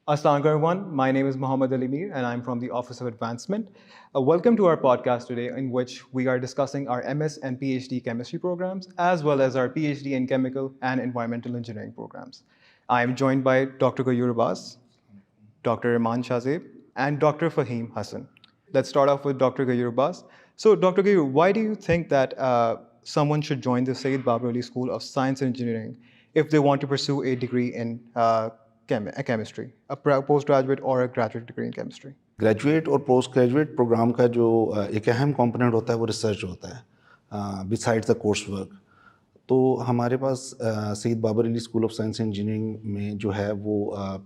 Assalamu alaikum everyone. My name is Mohammad Ali Mir and I'm from the Office of Advancement. Welcome to our podcast today in which we are discussing our MS and PhD chemistry programs as well as our PhD in chemical and environmental engineering programs. I am joined by Dr. Gayur Abbas, Dr. Iman Shazeb, and Dr. Fahim Hassan. Let's start off with Dr. Gayur Abbas. So, Dr. Gayur, why do you think that someone should join the Sayyid Babur Ali School of Science and Engineering if they want to pursue a degree in chemistry, a postgraduate or a graduate degree in chemistry? Graduate और post graduate programme का जो एक अहम component होता है वो research होता है बिसाइड्स द कोर्स वर्क। तो हमारे पास Syed Babar Ali school of science engineering में जो है वो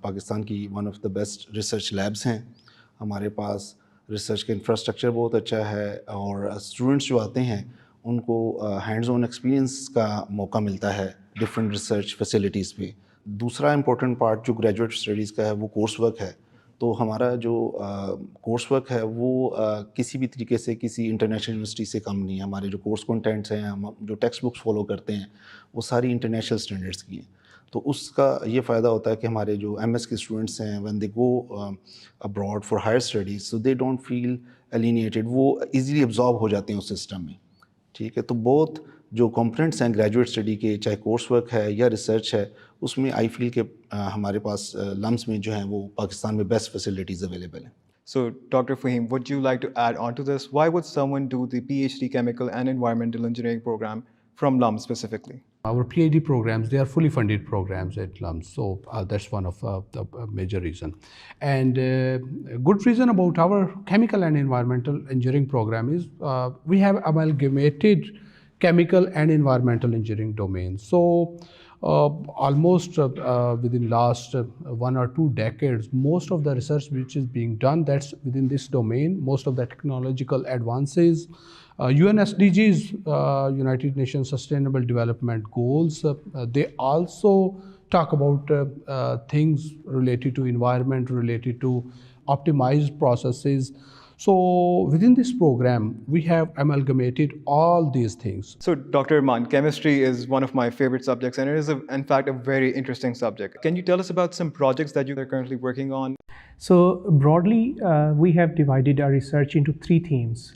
पाकिस्तान की one of the best research labs हैं। हमारे पास रिसर्च का इंफ्रास्ट्रक्चर बहुत अच्छा है और स्टूडेंट्स जो आते हैं उनको हैंड्स ऑन एक्सपीरियंस का मौका मिलता है डिफरेंट रिसर्च फैसिलिटीज़ पे। दूसरा इम्पोर्टेंट पार्ट जो ग्रेजुएट स्टडीज़ का है वो कोर्स वर्क है। तो हमारा जो कोर्स वर्क है वो किसी भी तरीके से किसी इंटरनेशनल यूनिवर्सिटी से कम नहीं है। हमारे जो कोर्स कंटेंट्स हैं, हम जो टेक्स्ट बुक्स फॉलो करते हैं वो सारी इंटरनेशनल स्टैंडर्ड्स की हैं। तो उसका ये फ़ायदा होता है कि हमारे जो एमएस के स्टूडेंट्स हैं when they go abroad for higher studies so they don't feel alienated, वो इजीली एब्जॉर्ब हो जाते हैं उस सिस्टम में। ठीक है, तो बहुत जो कंपोनेंट्स हैं ग्रेजुएट स्टडी के, चाहे कोर्स वर्क है या रिसर्च है, उसमें आई फील के हमारे पास लम्स में जो हैं वो पाकिस्तान में बेस्ट फैसिलिटीज़ अवेलेबल हैं। So, Dr. Fahim, would you like to add on to this? Why would someone do the PhD Chemical and Environmental Engineering program from LUMS specifically? Our PhD programs, they are fully funded programs at LUMS, so that's one of the major reason. And a good reason about our chemical and environmental engineering program is we have amalgamated chemical and environmental engineering domains. So almost within last 1 or 2 decades, most of the research which is being done, that's within this domain. Most of the technological advances, UN SDGs, United Nations Sustainable Development Goals, they also talk about things related to environment, related to optimized processes. So within this program, we have amalgamated all these things. So, Dr. Iman, chemistry is one of my favorite subjects and it is, in fact, a very interesting subject. Can you tell us about some projects that you are currently working on? So broadly, we have divided our research into 3 themes.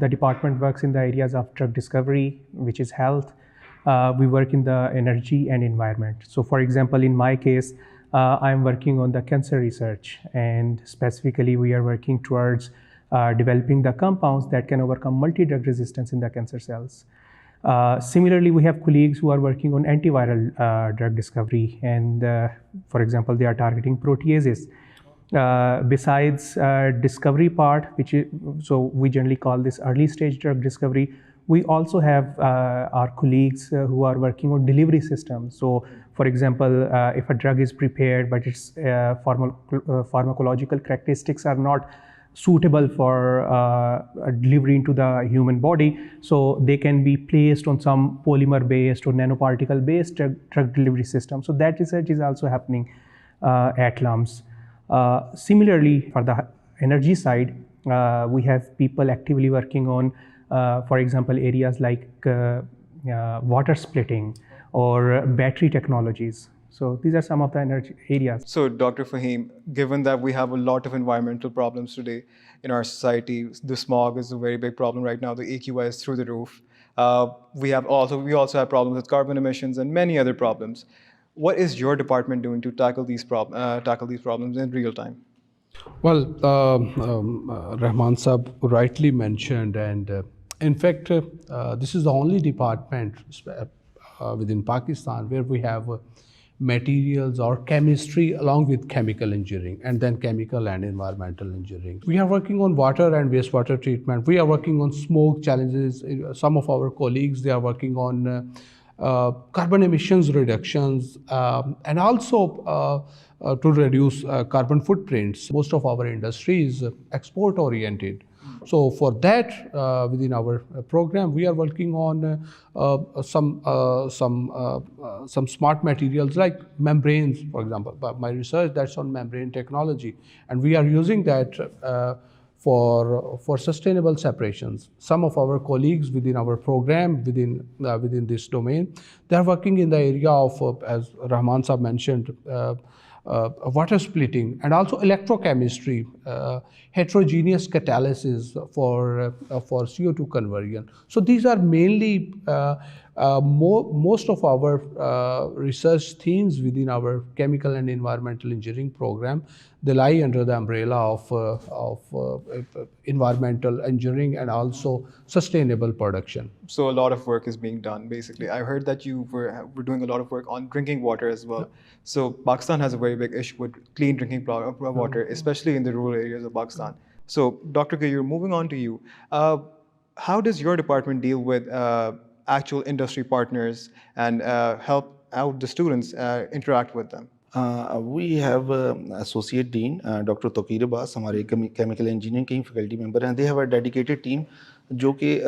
The department works in the areas of drug discovery, which is health. We work in the energy and environment. So for example, in my case, I'm working on the cancer research, and specifically we are working towards developing the compounds that can overcome multi-drug resistance in the cancer cells. Similarly, we have colleagues who are working on antiviral drug discovery, and for example, they are targeting proteases. Besides discovery part, so we generally call this early stage drug discovery, we also have our colleagues who are working on delivery systems. So for example, if a drug is prepared but its pharmacological characteristics are not suitable for delivery into the human body, so they can be placed on some polymer based or nanoparticle based drug delivery system. So that research is also happening at LUMS. Similarly, for the energy side, we have people actively working on, for example, areas like water splitting or battery technologies. So these are some of the energy areas. So, Dr. Fahim, given that we have a lot of environmental problems today in our society, the smog is a very big problem right now. The AQI is through the roof. We also have problems with carbon emissions and many other problems. What is your department doing to tackle these problems in real time? Well, Rahman Saab rightly mentioned, and in fact, this is the only department within Pakistan where we have materials or chemistry along with chemical engineering, and then chemical and environmental engineering. We are working on water and wastewater treatment. We are working on smoke challenges. Some of our colleagues, they are working on carbon emissions reductions and also to reduce carbon footprints. Most of our industry is export oriented. So for that, within our program, we are working on some smart materials like membranes, for example. But my research, that's on membrane technology, and we are using that for sustainable separations. Some of our colleagues within our program, within this domain, they are working in the area of, as Rahman Saab mentioned, water splitting, and also electrochemistry, heterogeneous catalysis for CO2 conversion. So these are mainly most of our research themes within our chemical and environmental engineering program. They lie under the umbrella of environmental engineering and also sustainable production. So a lot of work is being done, basically. I heard that you were doing a lot of work on drinking water as well. So Pakistan has a very big issue with clean drinking water, especially in the rural areas of Pakistan. So Dr. Kayur, moving on to you, how does your department deal with actual industry partners and help out the students interact with them? We have associate dean Dr. Tokir Abbas, हमारे chemical engineering के faculty member हैं. They have a dedicated team जो कि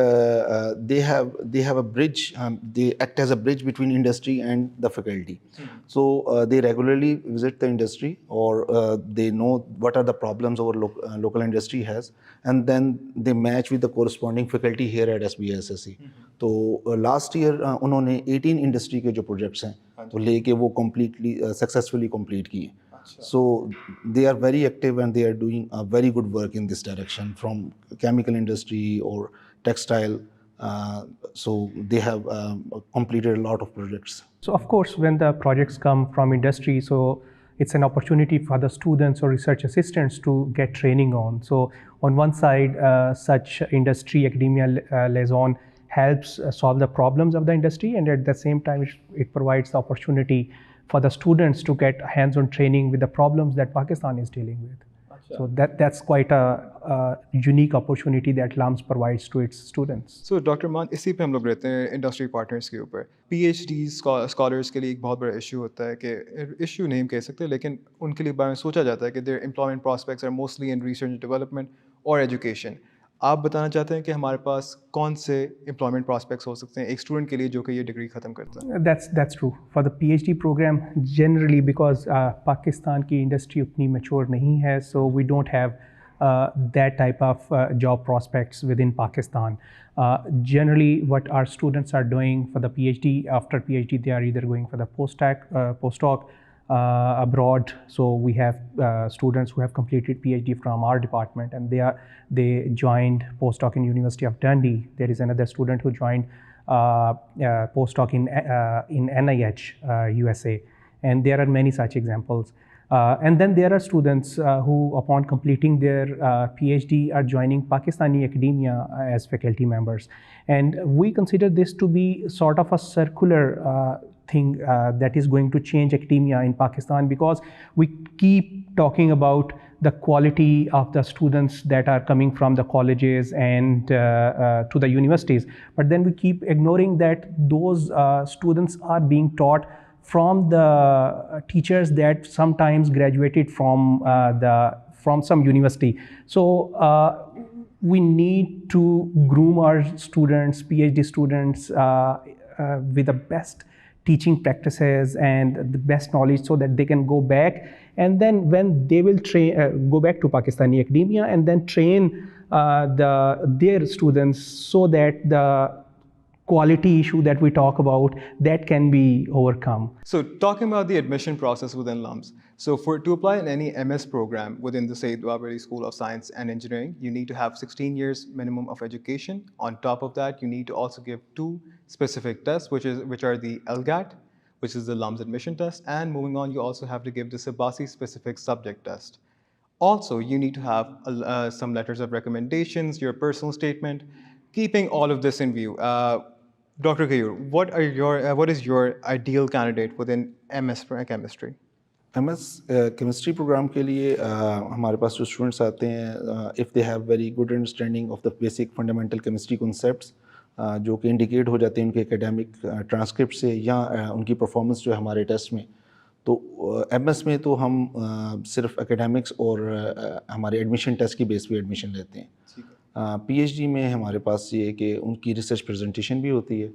they have a bridge, they act as a bridge between industry and the faculty. So they regularly visit the industry, or they know what are the problems our local industry has, and then they match with the corresponding faculty here at SBSSE. तो last year उन्होंने 18 industry के जो projects हैं तो लेके वो completely successfully complete किए. So they are very active and they are doing a very good work in this direction from chemical industry or textile. So they have completed a lot of projects. So of course, when the projects come from industry, so it's an opportunity for the students or research assistants to get training on. So on one side, such industry academia liaison helps solve the problems of the industry, and at the same time, it provides the opportunity for the students to get hands-on training with the problems that Pakistan is dealing with. So that's quite a unique opportunity that LUMS provides to its students. So Dr. Maan, इसी पे हम लोग रहते हैं industry partners के ऊपर. PhD scholars के लिए एक बहुत बड़ा इशू होता है कि इशू नहीं कह सकते, लेकिन उनके लिए बारे में सोचा जाता है कि their employment prospects are mostly in research and development or education. आप बताना चाहते हैं कि हमारे पास कौन से एम्प्लॉयमेंट प्रॉस्पेक्ट्स हो सकते हैं एक स्टूडेंट के लिए जो कि ये डिग्री ख़त्म करता है? That's true. For the PhD program, generally because Pakistan की इंडस्ट्री उतनी mature नहीं है, so we don't have that type of job prospects within Pakistan. Generally, what our students are doing for the PhD, after PhD, they are either going for the postdoc abroad. So we have students who have completed PhD from our department, and they joined postdoc in University of Dundee. There is another student who joined postdoc in NIH USA, and there are many such examples. And then there are students who, upon completing their PhD, are joining Pakistani academia as faculty members. And we consider this to be sort of a circular thing that is going to change academia in Pakistan, because we keep talking about the quality of the students that are coming from the colleges and to the universities, but then we keep ignoring that those students are being taught from the teachers that sometimes graduated from some university. So we need to groom our students, PhD students, with the best teaching practices and the best knowledge, so that they can go back, and then when they will go back to Pakistani academia and then train their students, so that the quality issue that we talk about, that can be overcome. So talking about the admission process within LUMS, so to apply in any MS program within the Sayyid Babari School of Science and Engineering, you need to have 16 years minimum of education. On top of that, you need to also give 2 specific tests, which are the LGAT, which is the LUMS admission test, and moving on, you also have to give the Sabasi specific subject test. Also, you need to have some letters of recommendations, your personal statement. Keeping all of this in view, Dr. Kayur, what is your ideal candidate within MS chemistry? MS chemistry program के लिए हमारे पास जो students आते हैं, if they have very good understanding of the basic fundamental chemistry concepts, जो कि indicate हो जाते हैं उनके academic transcript से या उनकी performance जो है हमारे test में, तो MS में तो हम सिर्फ academics और हमारे admission test की base पे admission लेते हैं. PhD में हमारे पास ये है कि उनकी रिसर्च प्रेजेंटेशन भी होती है,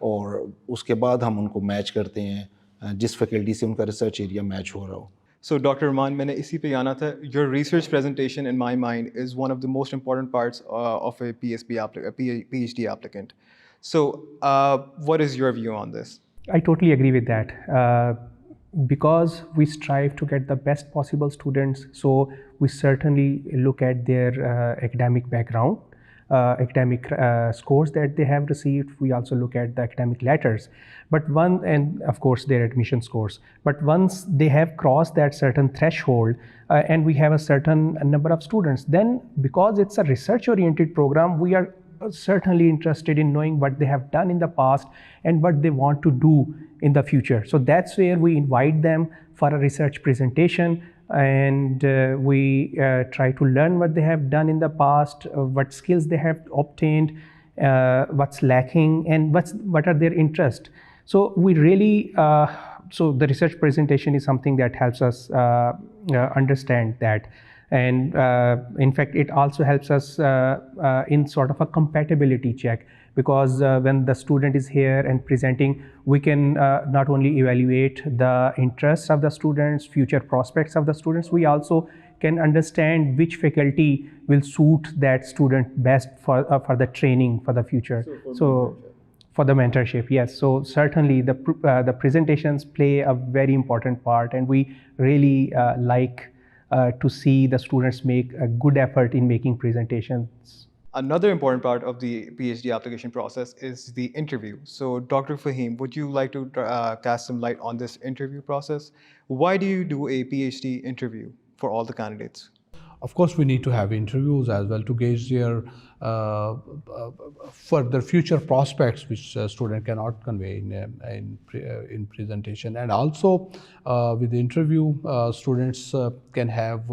और उसके बाद हम उनको मैच करते हैं जिस फैकल्टी से उनका रिसर्च एरिया मैच हो रहा हो. So Dr. Rahman, मैंने इसी पे आना था. Your research presentation, in my mind, is one of the most important parts of a PhD applicant. So what is your view on this? I totally agree with that. because we strive to get the best possible students, so we certainly look at their academic background, academic scores that they have received. We also look at the academic letters, and of course their admission scores. But once they have crossed that certain threshold, and we have a certain number of students, then because it's a research oriented program, we are certainly interested in knowing what they have done in the past and what they want to do in the future. So that's where we invite them for a research presentation, and we try to learn what they have done in the past, what skills they have obtained, what's lacking, and what are their interests. So we really so the research presentation is something that helps us understand that. And in fact, it also helps us in sort of a compatibility check, because when the student is here and presenting, we can not only evaluate the interests of the students, future prospects of the students, we also can understand which faculty will suit that student best for the training for the future. So for the mentorship, yes. So certainly the presentations play a very important part, and we really like to see the students make a good effort in making presentations. Another important part of the PhD application process is the interview. So, Dr. Fahim, would you like to cast some light on this interview process? Why do you do a PhD interview for all the candidates? Of course, we need to have interviews as well to gauge their further future prospects, which a student cannot convey in presentation. And also, with the interview, students can have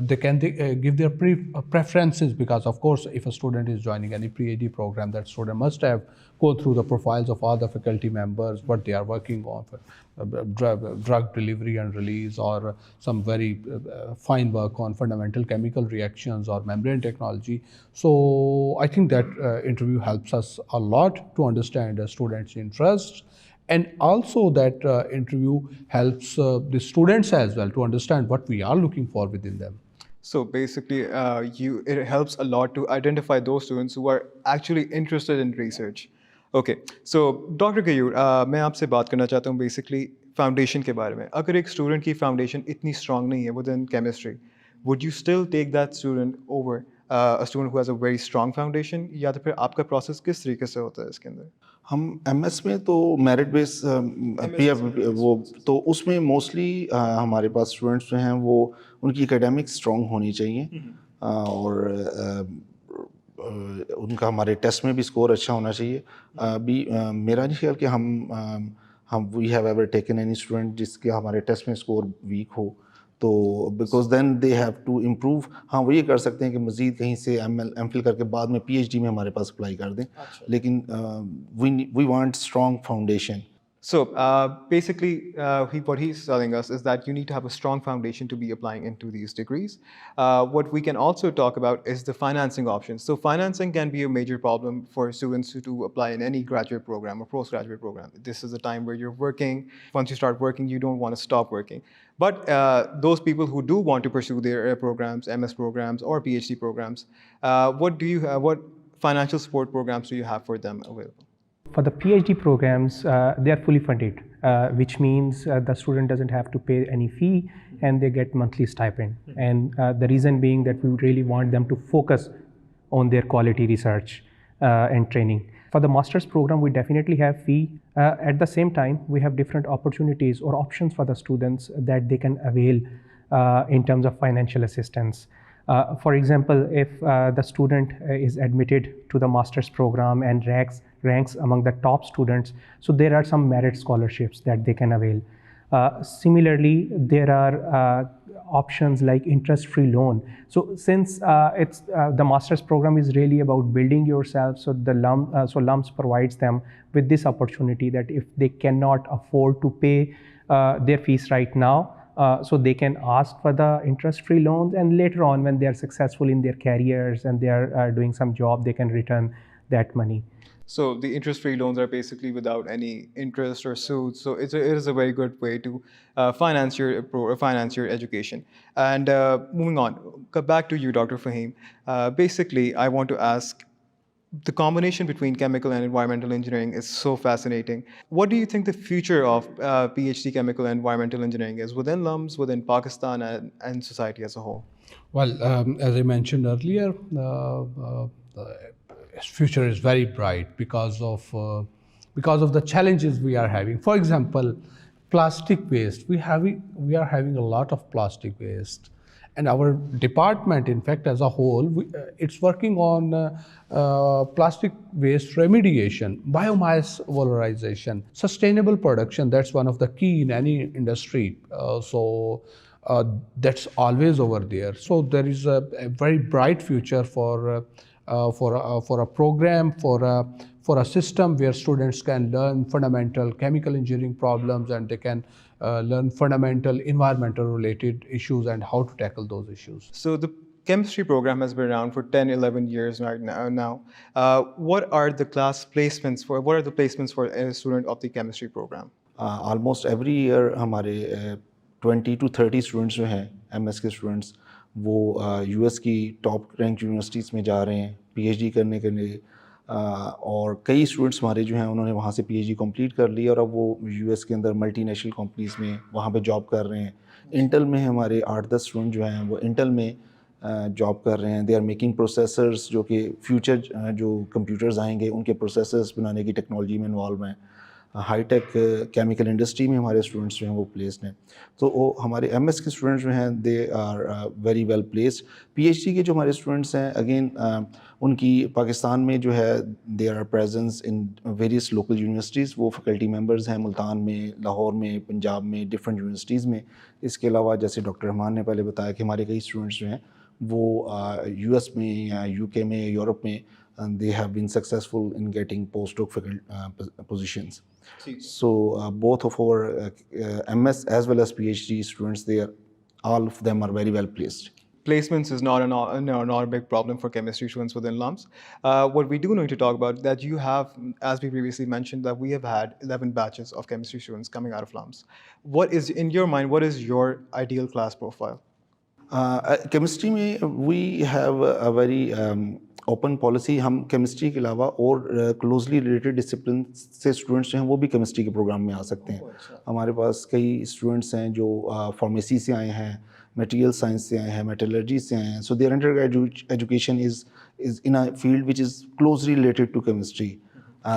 they can give their preferences, because of course if a student is joining any PhD program, that student must have gone through the profiles of all the faculty members, what they are working on for drug delivery and release, or some very fine work on fundamental chemical reactions or membrane technology. So I think that interview helps us a lot to understand the students' interests. And also that interview helps the students as well to understand what we are looking for within them. So basically, it helps a lot to identify those students who are actually interested in research. Okay, so Dr. Kayur, मैं आपसे बात करना चाहता हूँ basically foundation के बारे में. अगर एक student की foundation इतनी strong नहीं है within chemistry, would you still take that student over a student who has a very strong foundation, या तो फिर आपका process किस तरीके से होता है इसके अंदर? हम एमएस में तो मेरिट बेस वो तो उसमें मोस्टली हमारे पास स्टूडेंट्स जो हैं वो उनकी एकेडमिक स्ट्रॉन्ग होनी चाहिए, और उनका हमारे टेस्ट में भी स्कोर अच्छा होना चाहिए. अभी मेरा नहीं ख्याल कि हम we have ever taken any student जिसके हमारे टेस्ट में स्कोर वीक हो, तो because then they have to improve. हाँ, वो ये कर सकते हैं कि मज़ीद कहीं से एम फिल करके बाद में PhD में हमारे पास अप्लाई कर दें. लेकिन we want strong foundation. So basically, what he's telling us is that you need to have a strong foundation to be applying into these degrees. What we can also talk about is the financing options. So financing can be a major problem for students to apply in any graduate program or postgraduate program. This is a time where you're working. Once you start working, you don't want to stop working. But those people who do want to pursue their programs, MS programs or PhD programs, what financial support programs do you have for them available? For the PhD programs, they are fully funded, which means the student doesn't have to pay any fee, and they get monthly stipend. And the reason being that we really want them to focus on their quality research and training. For the master's program, we definitely have fee. At the same time, we have different opportunities or options for the students that they can avail in terms of financial assistance. For example, if the student is admitted to the master's program and ranks among the top students, so there are some merit scholarships that they can avail. Similarly, there are options like interest-free loan. So since the master's program is really about building yourself, so LUMS provides them with this opportunity that if they cannot afford to pay their fees right now, so they can ask for the interest-free loans, and later on when they are successful in their careers and they are doing some job, they can return that money. So the interest-free loans are basically without any interest or suits. So it is a very good way to finance your education. And moving on, back to you, Dr. Fahim. Basically, I want to ask, the combination between chemical and environmental engineering is so fascinating. What do you think the future of PhD chemical and environmental engineering is within LUMS, within Pakistan, and society as a whole? Well, as I mentioned earlier, the future is very bright because of the challenges we are having. For example, plastic waste. We are having a lot of plastic waste, and our department, in fact, as a whole, it's working on plastic waste remediation, biomass valorization, sustainable production. That's one of the key in any industry. That's always over there. So there is a very bright future for a program, for a system where students can learn fundamental chemical engineering problems, and they can learn fundamental environmental related issues and how to tackle those issues. So the chemistry program has been around for 10, 11 years right now. What are the placements for a student of the chemistry program? Almost every year हमारे 20 to 30 students जो हैं MS के students वो US की top rank universities में जा रहे हैं पीएचडी करने के लिए। और कई स्टूडेंट्स हमारे जो हैं उन्होंने वहाँ से पीएचडी कंप्लीट कर ली और अब वो यूएस के अंदर मल्टीनेशनल कंपनीज़ में वहाँ पे जॉब कर रहे हैं। इंटेल में हमारे 8-10 स्टूडेंट जो हैं वो इंटेल में जॉब कर रहे हैं। दे आर मेकिंग प्रोसेसर्स जो कि फ्यूचर जो कंप्यूटर्स आएंगे उनके प्रोसेसर्स बनाने की टेक्नोलॉजी में इन्वॉल्व हैं। हाईटेक केमिकल इंडस्ट्री में हमारे स्टूडेंट्स जो हैं वो प्लेस्ड हैं। तो वो हमारे एमएस के स्टूडेंट्स जो हैं they are very well placed. PhD के जो हमारे स्टूडेंट्स हैं अगेन उनकी पाकिस्तान में जो है they are presence in various local universities. वो फैकल्टी मेंबर्स हैं मुल्तान में, लाहौर में, पंजाब में, डिफरेंट यूनिवर्सिटीज़ में। इसके अलावा जैसे डॉक्टर रहमान ने पहले बताया कि हमारे कई स्टूडेंट्स जो हैं वो यूएस में या यूके में, यूरोप में and they have been successful in getting postdoc positions. So both of our MS as well as PhD students, all of them are very well placed. Placements is not a big problem for chemistry students within LUMS. What we do need to talk about that you have, as we previously mentioned, that we have had 11 batches of chemistry students coming out of LUMS. What is, in your mind, what is your ideal class profile? Chemistry में we have a very open policy. हम chemistry के अलावा और closely related discipline से students जो हैं वो भी केमिस्ट्री के प्रोग्राम में आ सकते हैं। हमारे पास कई स्टूडेंट्स हैं जो फार्मेसी से आए हैं, मटेरियल साइंस से आए हैं, मेटलर्जी से आए हैं। So their undergraduate education is in a field which is closely related to chemistry.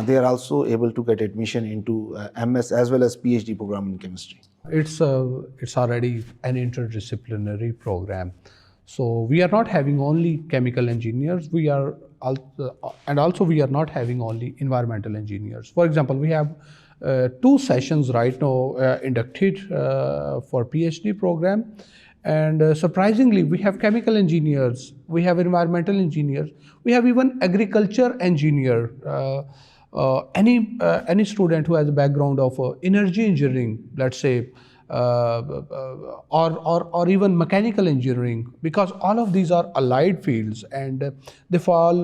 They are also able to get admission into MS as well as PhD program in chemistry. It's already an interdisciplinary program. So we are not having only chemical engineers. We are not having only environmental engineers. For example, we have 2 sessions right now inducted for PhD program, and surprisingly, we have chemical engineers, we have environmental engineers, we have even agriculture engineer. Any student who has a background of energy engineering, let's say, or even mechanical engineering, because all of these are allied fields and they fall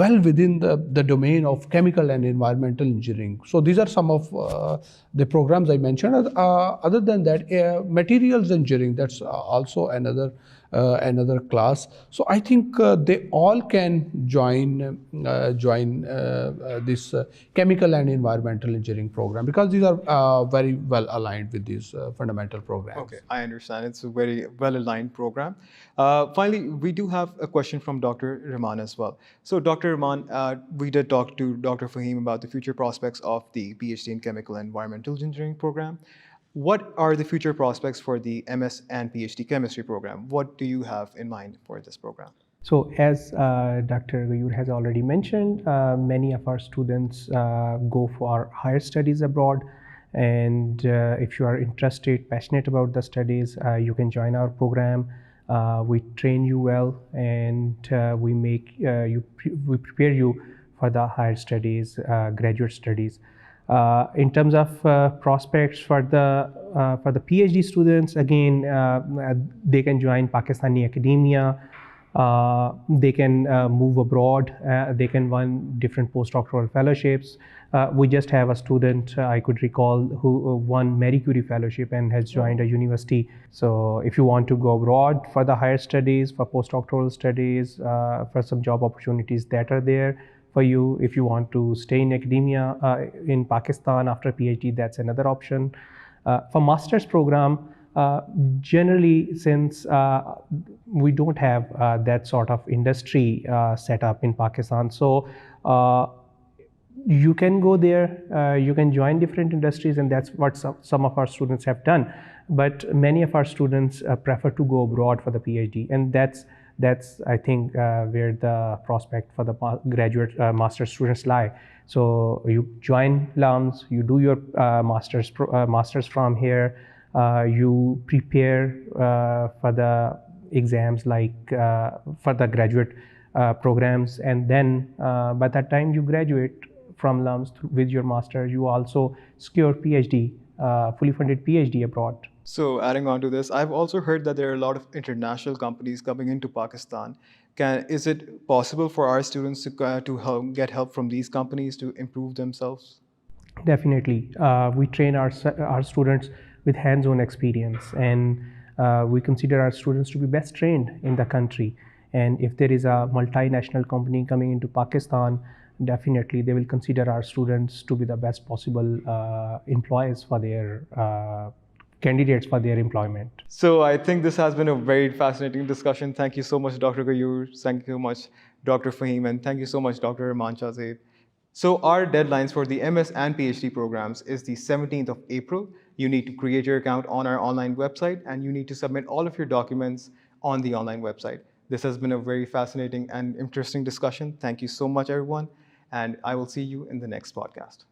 well within the domain of chemical and environmental engineering. So these are some of the programs I mentioned. Other than that, materials engineering, that's also another class. So I think they all can join this chemical and environmental engineering program, because these are very well aligned with these fundamental programs. Okay, I understand. It's a very well aligned program. Finally, we do have a question from Dr. Rahman as well. So Dr. Rahman, we did talk to Dr. Fahim about the future prospects of the PhD in chemical and environmental engineering program. What are the future prospects for the MS and PhD chemistry program? What do you have in mind for this program? So as Dr. Gayur has already mentioned, many of our students go for higher studies abroad, and if you are interested, passionate about the studies, you can join our program. We train you well, and we prepare you for the higher studies, graduate studies. In terms of prospects for the PhD students, again, they can join Pakistani academia. They can move abroad. They can run different postdoctoral fellowships. We just have a student I could recall who won Marie Curie fellowship and has joined a university. So if you want to go abroad for the higher studies, for postdoctoral studies, for some job opportunities that are there, for you. If you want to stay in academia in Pakistan after PhD, that's another option. For master's program, generally, since we don't have that sort of industry set up in Pakistan, so you can go there, you can join different industries, and that's what some of our students have done. But many of our students prefer to go abroad for the PhD, and that's I think where the prospect for the graduate master students lie. So you join LUMS, you do your masters from here, you prepare for the exams like for the graduate programs, and then by the time you graduate from LUMS with your master, you also secure PhD, fully funded PhD abroad. So, adding on to this, I've also heard that there are a lot of international companies coming into Pakistan. Is it possible for our students to get help from these companies to improve themselves? Definitely. We train our students with hands-on experience, and we consider our students to be best trained in the country. And if there is a multinational company coming into Pakistan, definitely they will consider our students to be the best possible employees for their candidates for their employment. So I think this has been a very fascinating discussion. Thank you so much, Dr. Gayoor. Thank you so much, Dr. Fahim, and thank you so much, Dr. Mancha Zaid. So our deadlines for the MS and PhD programs is the 17th of April. You need to create your account on our online website, and you need to submit all of your documents on the online website. This has been a very fascinating and interesting discussion. Thank you so much, everyone, and I will see you in the next podcast.